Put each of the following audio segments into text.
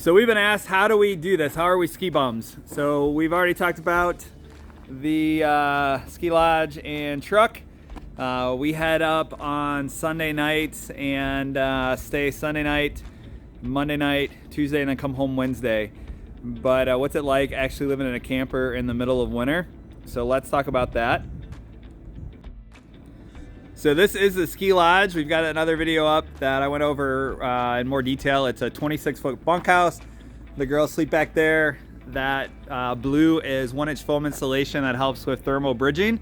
So we've been asked, how do we do this? How are we ski bums? So we've already talked about the ski lodge and truck. We head up on Sunday nights and stay Sunday night, Monday night, Tuesday, and then come home Wednesday. But what's it like actually living in a camper in the middle of winter? So let's talk about that. So this is the ski lodge. We've got another video up that I went over in more detail. It's a 26-foot bunkhouse. The girls sleep back there. That blue is 1-inch foam insulation that helps with thermal bridging.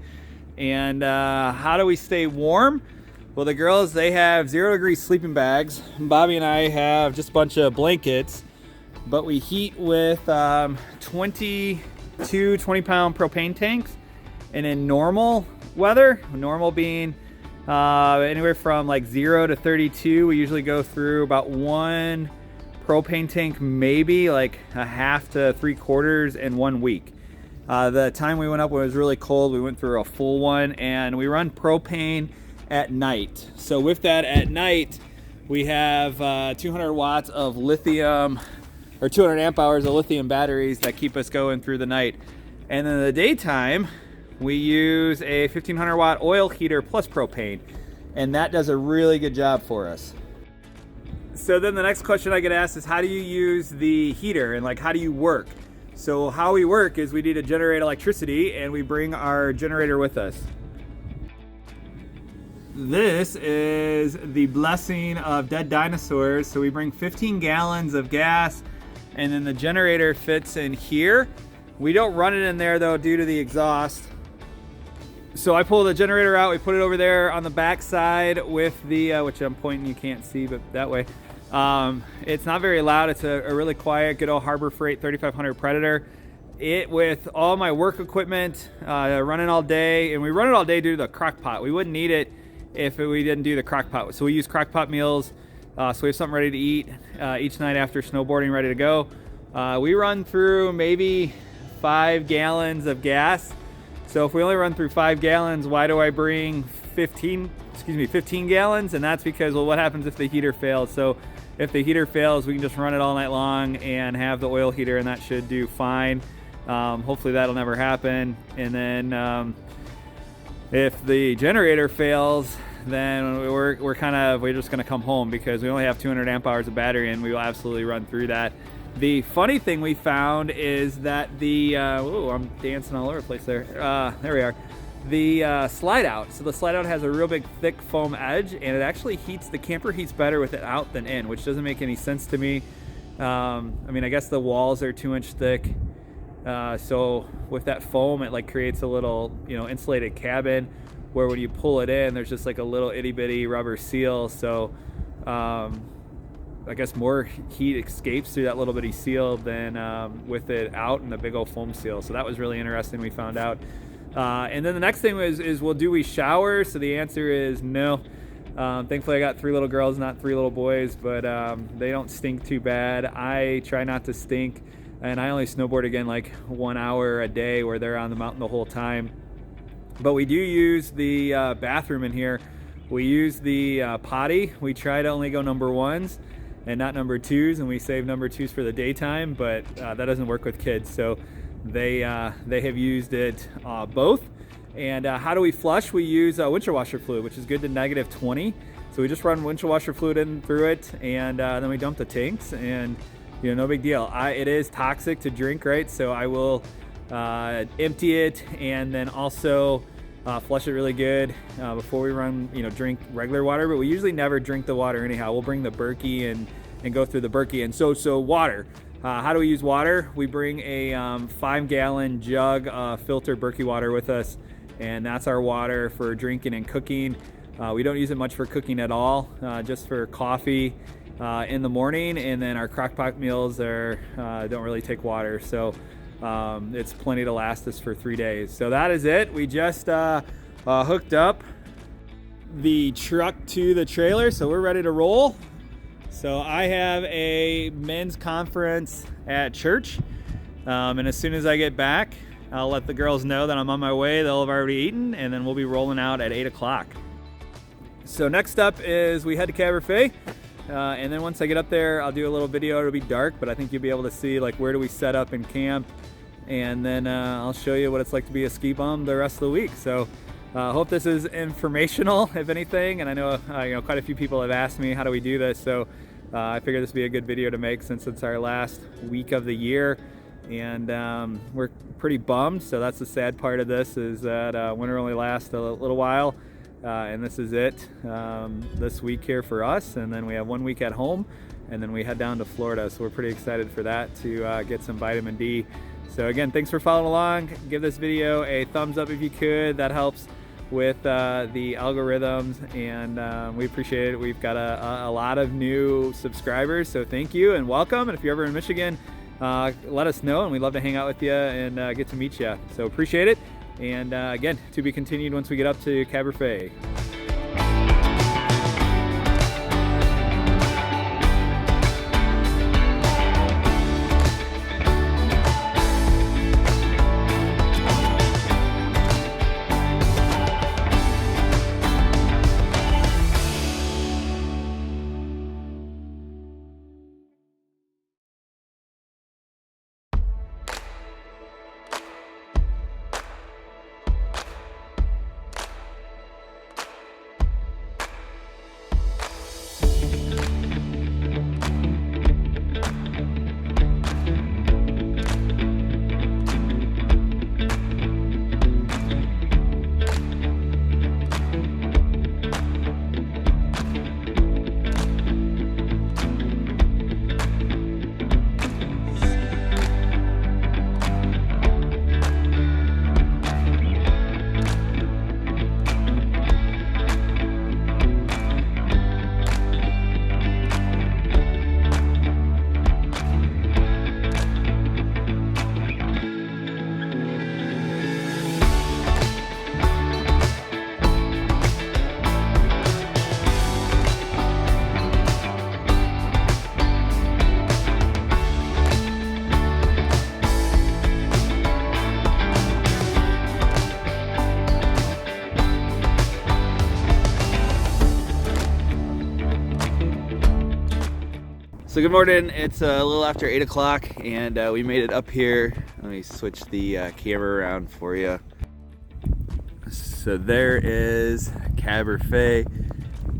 And how do we stay warm? Well, the girls, they have 0-degree sleeping bags. Bobby and I have just a bunch of blankets, but we heat with 22 20-pound propane tanks. And in normal weather, normal being anywhere from like 0 to 32, we usually go through about 1 propane tank, maybe like a half to 3/4 in 1 week. The time we went up when it was really cold, we went through a full one, and we run propane at night. So with that at night, we have 200 watts of lithium, or 200 amp hours of lithium batteries that keep us going through the night. And in the daytime, we use a 1500 watt oil heater plus propane, and that does a really good job for us. So then the next question I get asked is, how do you use the heater, and like, how do you work? So how we work is we need to generate electricity, and we bring our generator with us. This is the blessing of dead dinosaurs. So we bring 15 gallons of gas, and then the generator fits in here. We don't run it in there though due to the exhaust. So I pull the generator out, we put it over there on the back side with the, which I'm pointing, you can't see, but that way. It's not very loud. It's a really quiet, good old Harbor Freight 3500 Predator. It, with all my work equipment, running all day, and we run it all day due to the crock pot. We wouldn't need it if we didn't do the crock pot. So we use crock pot meals, so we have something ready to eat each night after snowboarding, ready to go. We run through maybe 5 gallons of gas. So if we only run through 5 gallons, why do I bring 15 gallons? And that's because, well, what happens if the heater fails? So if the heater fails, we can just run it all night long and have the oil heater, and that should do fine. Hopefully that'll never happen. And then if the generator fails, then we're just gonna come home, because we only have 200 amp hours of battery, and we will absolutely run through that. The funny thing we found is that the, I'm dancing all over the place there. There we are. The slide out. So the slide out has a real big thick foam edge, and it actually heats, the camper heats better with it out than in, which doesn't make any sense to me. I mean, I guess the walls are 2-inch thick. So with that foam, it like creates a little, insulated cabin where when you pull it in, there's just like a little itty bitty rubber seal. So, I guess more heat escapes through that little bitty seal than with it out and the big old foam seal. So that was really interesting, we found out. And then the next thing is, well, do we shower? So the answer is no. Thankfully I got 3 little girls, not 3 little boys, but they don't stink too bad. I try not to stink, and I only snowboard again like 1 hour a day where they're on the mountain the whole time. But we do use the bathroom in here. We use the potty. We try to only go number 1s and not number 2s, and we save number 2s for the daytime, but that doesn't work with kids. So they have used it both. And how do we flush? We use windshield washer fluid, which is good to -20. So we just run windshield washer fluid in through it, and then we dump the tanks, and no big deal. It is toxic to drink, right? So I will empty it, and then also flush it really good before we run, drink regular water. But we usually never drink the water anyhow. We'll bring the Berkey and go through the Berkey. And so water. How do we use water? We bring a 5-gallon jug of filtered Berkey water with us, and that's our water for drinking and cooking. We don't use it much for cooking at all, just for coffee in the morning, and then our crock pot meals don't really take water. So it's plenty to last us for 3 days. So that is it. We just hooked up the truck to the trailer, so we're ready to roll. So I have a men's conference at church, and as soon as I get back, I'll let the girls know that I'm on my way. They'll have already eaten, and then we'll be rolling out at 8 o'clock. So next up is we head to Caberfae. And then once I get up there, I'll do a little video. It'll be dark, but I think you'll be able to see like where do we set up and camp. And then I'll show you what it's like to be a ski bum the rest of the week. So hope this is informational, if anything. And I know quite a few people have asked me, how do we do this? So I figured this would be a good video to make since it's our last week of the year. And we're pretty bummed. So that's the sad part of this, is that winter only lasts a little while. And this is it this week here for us. And then we have 1 week at home. And then we head down to Florida. So we're pretty excited for that, to get some vitamin D. So again, thanks for following along. Give this video a thumbs up if you could. That helps with the algorithms, and we appreciate it. We've got a lot of new subscribers, so thank you and welcome. And if you're ever in Michigan, let us know, and we'd love to hang out with you and get to meet you. So appreciate it. And again, to be continued once we get up to Caberfae. So good morning, it's a little after 8 o'clock and we made it up here. Let me switch the camera around for you. So there is Caberfae,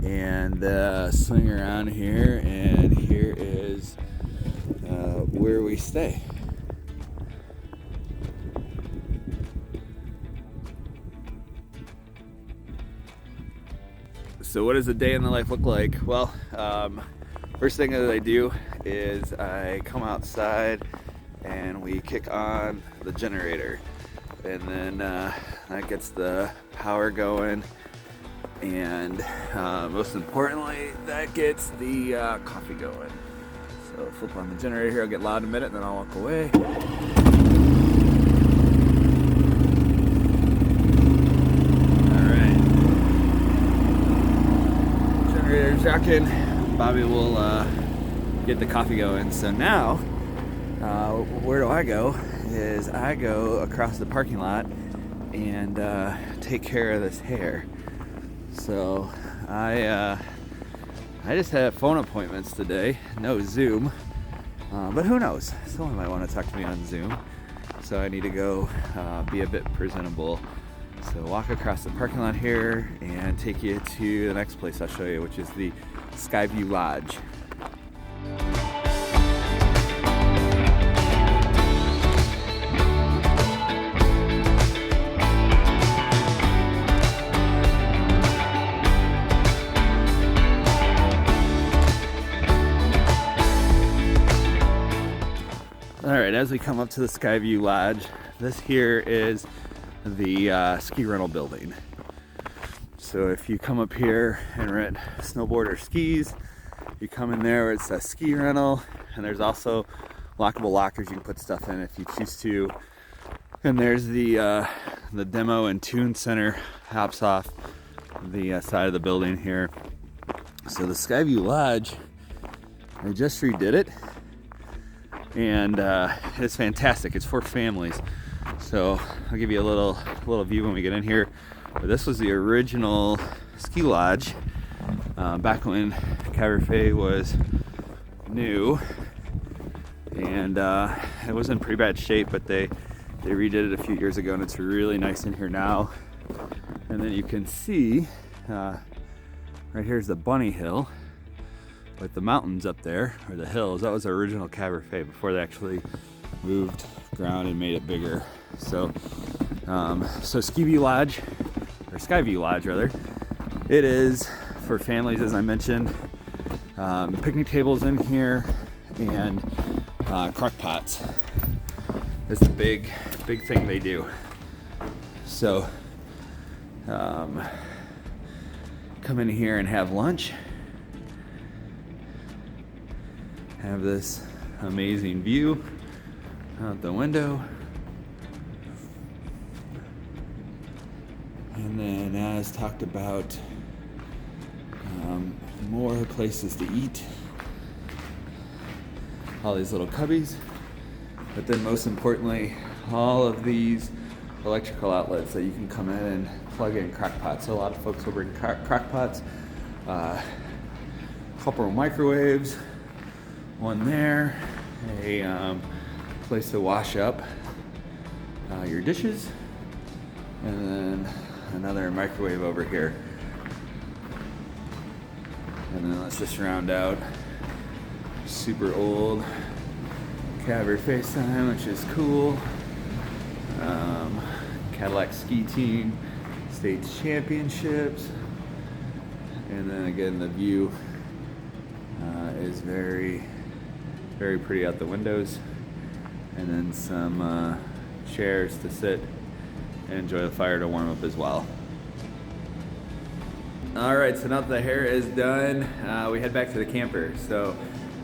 and swing around here, and here is where we stay. So what does a day in the life look like? Well, first thing that I do is I come outside and we kick on the generator, and then that gets the power going, and most importantly, that gets the coffee going. So flip on the generator here, I'll get loud in a minute and then I'll walk away. Alright. Generator's rocking. Bobby will get the coffee going. So now, where do I go? Is I go across the parking lot and take care of this hair. So I just had phone appointments today, no Zoom, but who knows? Someone might want to talk to me on Zoom. So I need to go be a bit presentable. So walk across the parking lot here and take you to the next place I'll show you, which is the Skyview Lodge. Alright, as we come up to the Skyview Lodge, this here is the ski rental building. So if you come up here and rent snowboard or skis, you come in there where it says ski rental, and there's also lockable lockers you can put stuff in if you choose to. And there's the demo and tune center hops off the side of the building here. So the Skyview Lodge, I just redid it, and it's fantastic. It's for families. So I'll give you a little view when we get in here. But this was the original ski lodge back when Caberfae was new, and it was in pretty bad shape, but they redid it a few years ago, and it's really nice in here now. And then you can see right here's the bunny hill with the mountains up there, or the hills. That was the original Caberfae before they actually moved ground and made it bigger. So Skyview Lodge, or Skyview Lodge rather, it is for families, as I mentioned. Picnic tables in here, and crock pots. It's a big thing they do. So come in here and have lunch. Have this amazing view out the window. And then, as talked about, more places to eat. All these little cubbies. But then most importantly, all of these electrical outlets that you can come in and plug in crock pots. So a lot of folks will bring crock pots, couple of microwaves, one there, a place to wash up your dishes, and then another microwave over here. And then let's just round out super old Caberfae sign, which is cool. Cadillac ski team, states championships. And then again, the view is very, very pretty out the windows. And then some chairs to sit and enjoy the fire to warm up as well. All right, so now that the hair is done, we head back to the camper. So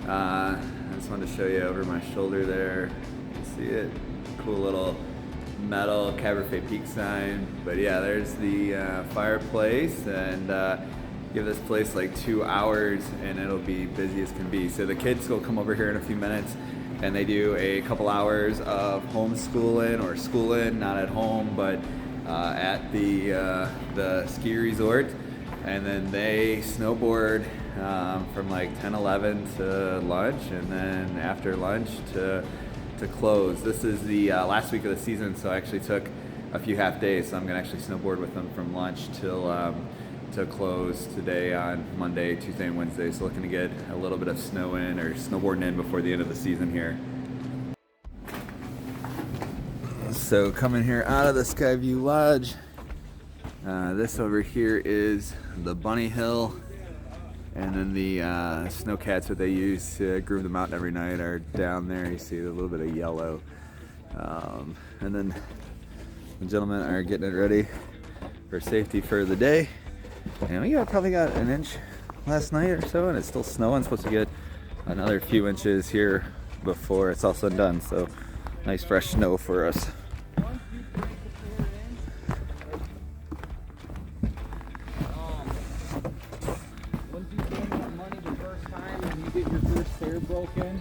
I just wanted to show you over my shoulder there. You can see it, cool little metal Caberfae Peak sign. But yeah, there's the fireplace, and give this place like 2 hours and it'll be busy as can be. So the kids will come over here in a few minutes, and they do a couple hours of homeschooling or schooling, not at home, but at the ski resort. And then they snowboard from like 10-11 to lunch, and then after lunch to close. This is the last week of the season, so I actually took a few half days, so I'm gonna actually snowboard with them from lunch till close today on Monday, Tuesday, and Wednesday. So looking to get a little bit of snow in, or snowboarding in, before the end of the season here. So coming here out of the Skyview Lodge, this over here is the bunny hill, and then the snowcats that they use to groove the mountain every night are down there. You see a little bit of yellow, and then the gentlemen are getting it ready for safety for the day. And we probably got an inch last night or so, and it's still snowing. Supposed to get another few inches here before it's all said and done. So nice fresh snow for us.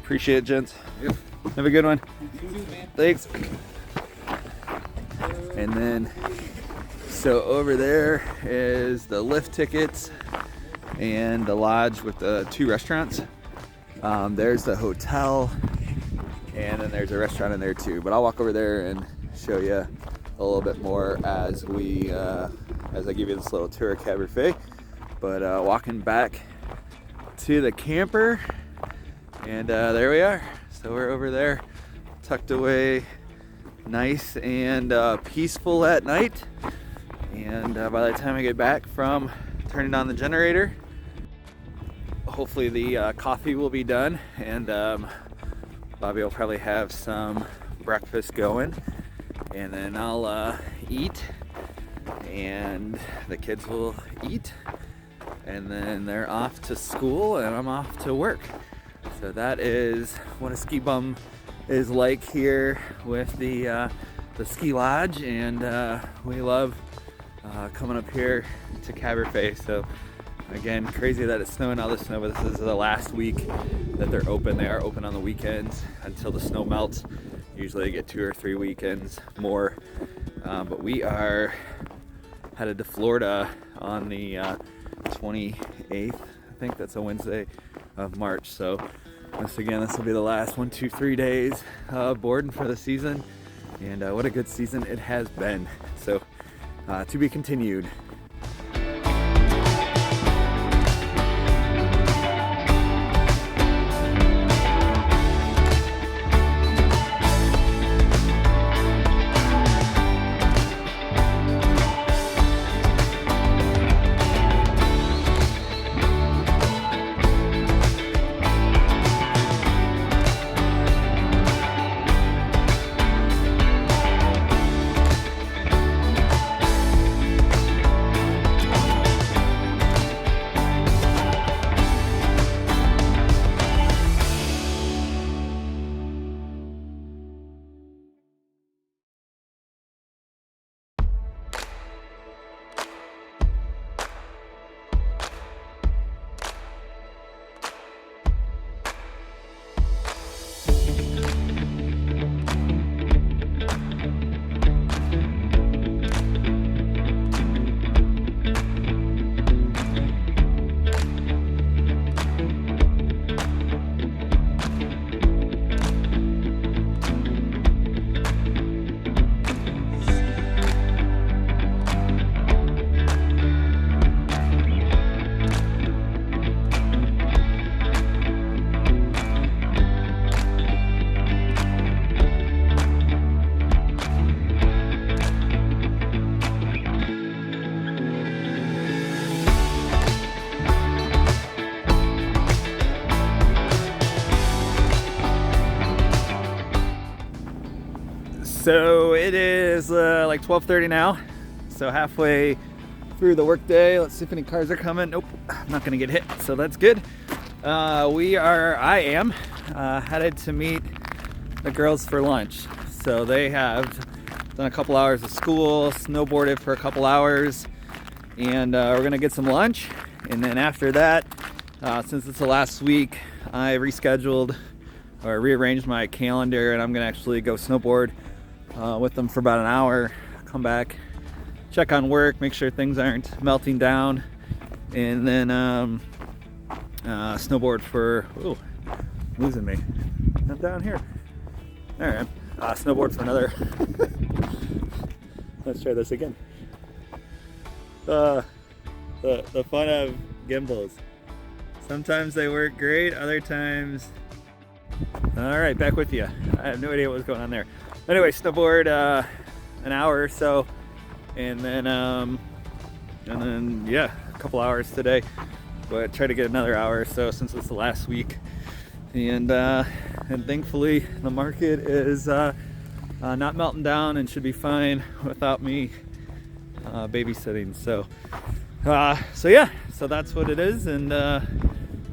Appreciate it, gents. Yep. Have a good one. You too, man. Thanks. And then, so over there is the lift tickets and the lodge with the 2 restaurants. There's the hotel, and then there's a restaurant in there too. But I'll walk over there and show you a little bit more as I give you this little tour of Caberfae. But walking back to the camper, and there we are. So we're over there, tucked away, nice and peaceful at night. And by the time I get back from turning on the generator, hopefully the coffee will be done, and Bobby will probably have some breakfast going, and then I'll eat, and the kids will eat, and then they're off to school, and I'm off to work. So that is what a ski bum is like here with the ski lodge, and we love coming up here to Caberfae. So again, crazy that it's snowing all this snow, but this is the last week that they're open. They are open on the weekends until the snow melts. Usually they get 2 or 3 weekends more, but we are headed to Florida on the 28th think that's a Wednesday of March. So this will be the last 1, 2, 3 days boarding for the season. And what a good season it has been. So to be continued. So it is like 12:30 now, so halfway through the workday. Let's see if any cars are coming. Nope, I'm not gonna get hit, so that's good. I am headed to meet the girls for lunch. So they have done a couple hours of school, snowboarded for a couple hours, and we're gonna get some lunch. And then after that, since it's the last week, I rescheduled or rearranged my calendar, and I'm gonna actually go snowboard with them for about an hour, come back, check on work, make sure things aren't melting down, and then snowboard for, losing me, I'm down here, there I am, snowboard for another, let's try this again, the fun of gimbals, sometimes they work great, other times, all right, back with you, I have no idea what was going on there. Anyway, snowboard an hour or so, and then yeah, a couple hours today. But try to get another hour or so since it's the last week, and thankfully the market is not melting down and should be fine without me babysitting. So yeah, so that's what it is, and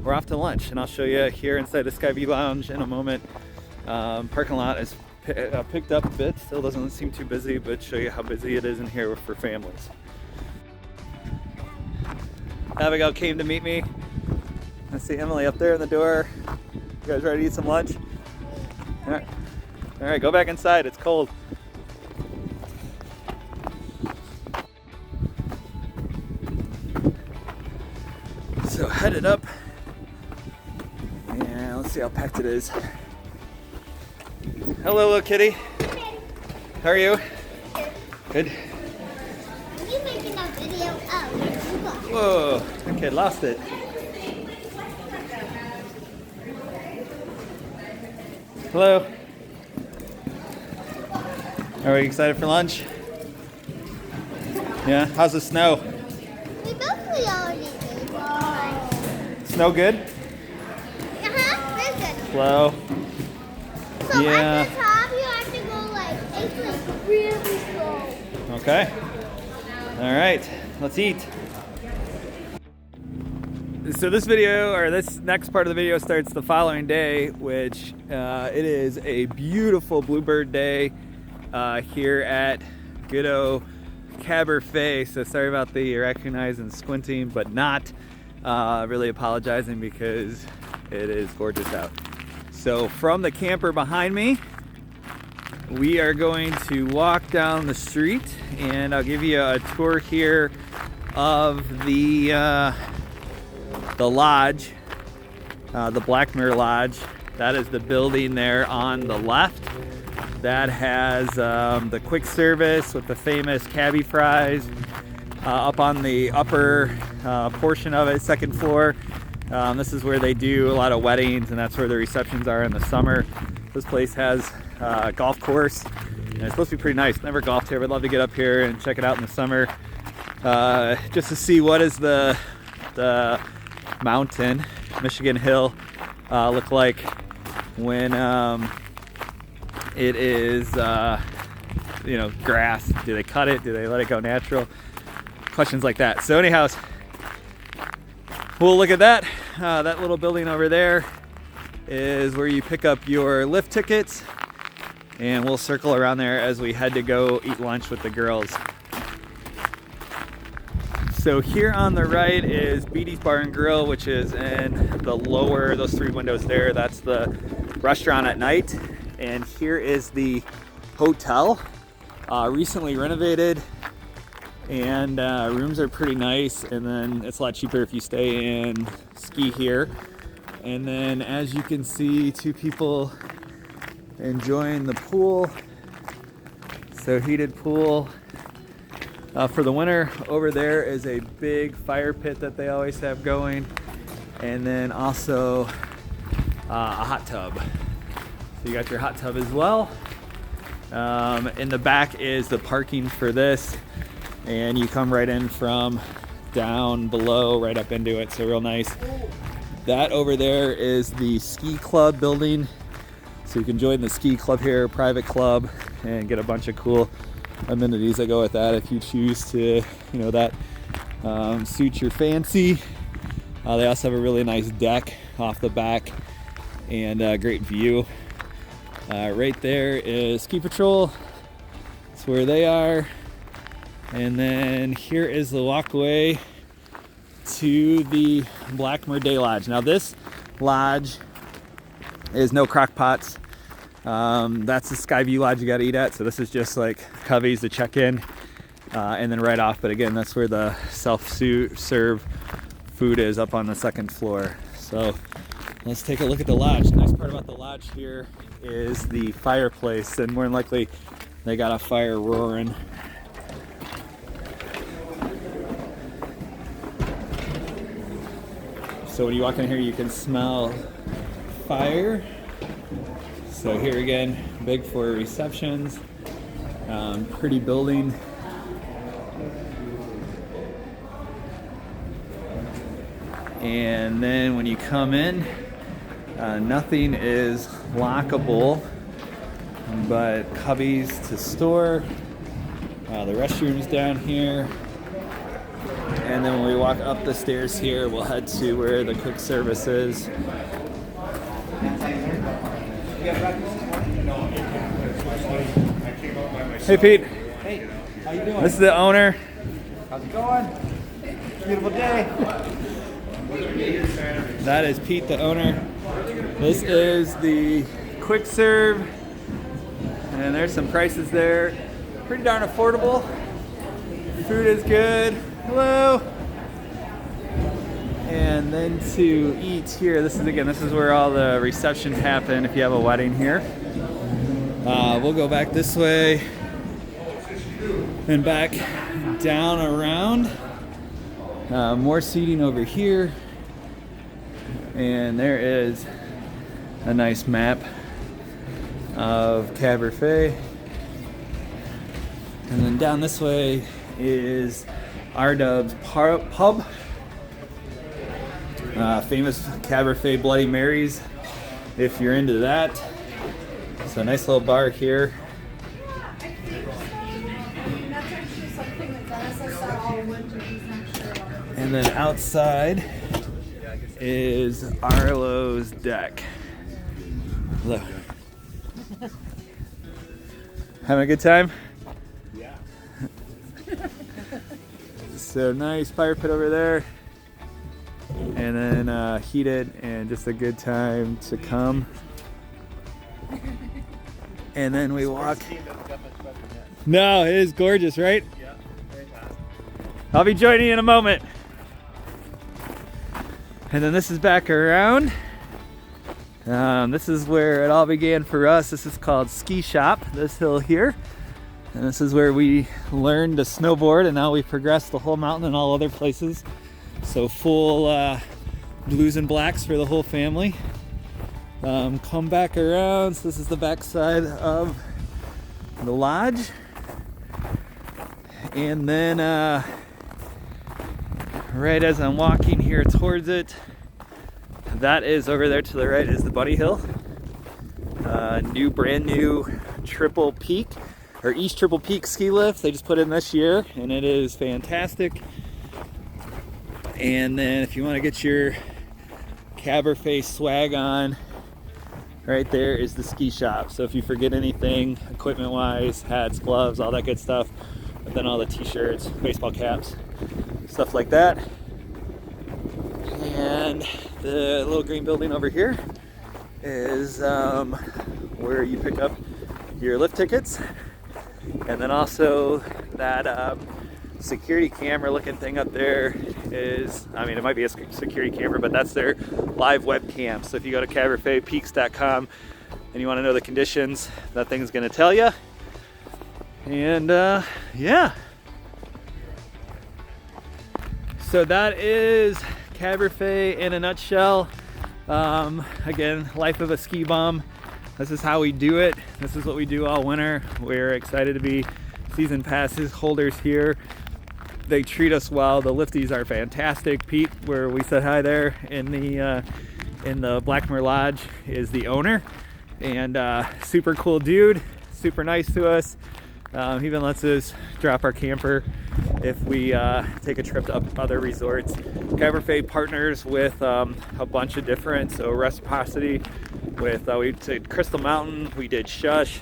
we're off to lunch, and I'll show you here inside the Skyview Lounge in a moment. Parking lot is picked up a bit, still doesn't seem too busy, but show you how busy it is in here for families. Abigail came to meet me. I see Emily up there in the door. You guys ready to eat some lunch? All right, go back inside, it's cold. So headed up, and let's see how packed it is. Hello, little kitty. How are you? Good. Are you making a video? Whoa, okay, lost it. Hello. Are we excited for lunch? Yeah, how's the snow? We both already did. Snow good? Very good. Slow. So Yeah. at the top, you have to go like really slow. Okay. All right, let's eat. So this video, or this next part of the video, starts the following day, which it is a beautiful bluebird day here at good old Caberfae. So sorry about the recognizing squinting, but not really apologizing because it is gorgeous out. So from the camper behind me, we are going to walk down the street, and I'll give you a tour here of the the lodge, the Blackmere Lodge. That is the building there on the left. That has the quick service with the famous Caberfae up on the upper portion of it, second floor. This is where they do a lot of weddings, and that's where the receptions are in the summer. This place has a golf course, and it's supposed to be pretty nice. Never golfed here, but I'd love to get up here and check it out in the summer, just to see what is the mountain, Michigan Hill, look like when it is, grass. Do they cut it? Do they let it go natural? Questions like that. So anyhow, we'll look at that. That little building over there is where you pick up your lift tickets, and we'll circle around there as we head to go eat lunch with the girls. So here on the right is Beatty's Bar and Grill, which is in the lower, those 3 windows there. That's the restaurant at night. And here is the hotel, recently renovated, and rooms are pretty nice. And then it's a lot cheaper if you stay in ski here. And then as you can see, 2 people enjoying the pool. So heated pool for the winter. Over there is a big fire pit that they always have going, and then also a hot tub. So you got your hot tub as well. In the back is the parking for this, and you come right in from down below right up into it, so real nice. That over there is the ski club building, so you can join the ski club here, private club, and get a bunch of cool amenities that go with that if you choose to, that suits your fancy. They also have a really nice deck off the back and a great view. Right there is Ski Patrol. That's where they are. And then here is the walkway to the Blackmere Day Lodge. Now this lodge is no crock pots. That's the Skyview Lodge you got to eat at. So this is just like Covey's to check in, and then right off. But again, that's where the self-serve food is, up on the second floor. So let's take a look at the lodge. The nice part about the lodge here is the fireplace, and more than likely they got a fire roaring. So when you walk in here, you can smell fire. So here again, big for receptions, pretty building. And then when you come in, nothing is lockable but cubbies to store. The restrooms down here. And then when we walk up the stairs here, we'll head to where the quick service is. Hey Pete. Hey, how you doing? This is the owner. How's it going? Beautiful day. That is Pete, the owner. This is the quick serve, and there's some prices there. Pretty darn affordable. Food is good. Hello. And then to eat here, this is where all the receptions happen if you have a wedding here. We'll go back this way and back down around. More seating over here. And there is a nice map of Caberfae. And then down this way is R-Dub's pub. Famous Caberfae Bloody Marys, if you're into that. So a nice little bar here. And then outside is Arlo's deck. Hello. Having a good time? Yeah. So nice fire pit over there. And then heated, and just a good time to come. And then we walk. No, it is gorgeous, right? Yeah, very fast. I'll be joining you in a moment. And then this is back around. This is where it all began for us. This is called Ski Shop, this hill here. And this is where we learned to snowboard, and now we've progressed the whole mountain and all other places. So full blues and blacks for the whole family. Come back around. So this is the back side of the lodge. And then right as I'm walking here towards it, that is over there to the right is the Bunny Hill. Brand new triple peak or East Triple Peak ski lift they just put in this year, and it is fantastic. And then if you want to get your Caberfae swag on, right there is the ski shop. So if you forget anything equipment wise, hats, gloves, all that good stuff, but then all the t-shirts, baseball caps, stuff like that. And the little green building over here is where you pick up your lift tickets. And then also that security camera looking thing up there is, I mean, it might be a security camera, but that's their live webcam. So if you go to caberfaepeaks.com and you want to know the conditions, that thing's going to tell you. And yeah. So that is Caberfae in a nutshell. Again, life of a ski bum. This is how we do it. This is what we do all winter. We're excited to be season passes holders here. They treat us well. The lifties are fantastic. Pete, where we said hi there in the Blackmore Lodge, is the owner, and super cool dude, super nice to us. He even lets us drop our camper if we take a trip to other resorts. Caberfae partners with a bunch of different, so reciprocity with, we did Crystal Mountain, we did Shush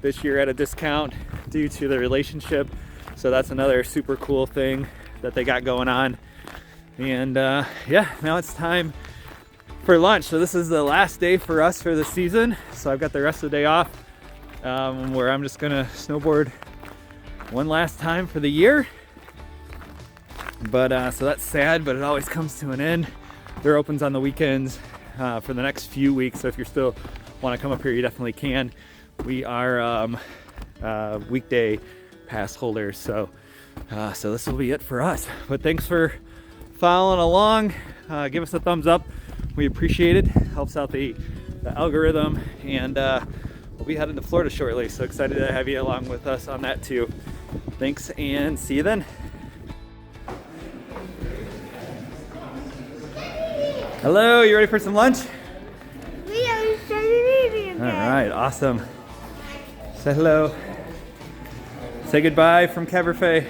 this year at a discount due to the relationship. So that's another super cool thing that they got going on. And yeah, now it's time for lunch. So this is the last day for us for the season. So I've got the rest of the day off where I'm just gonna snowboard one last time for the year. But so that's sad, but it always comes to an end. There opens on the weekends for the next few weeks. So if you still want to come up here, you definitely can. We are weekday pass holders. So this will be it for us. But thanks for following along. Give us a thumbs up. We appreciate it. Helps out the algorithm. And we'll be heading to Florida shortly. So excited to have you along with us on that too. Thanks and see you then. Hello, you ready for some lunch? We are starting eating. All right, awesome. Say hello. Say goodbye from Caberfae.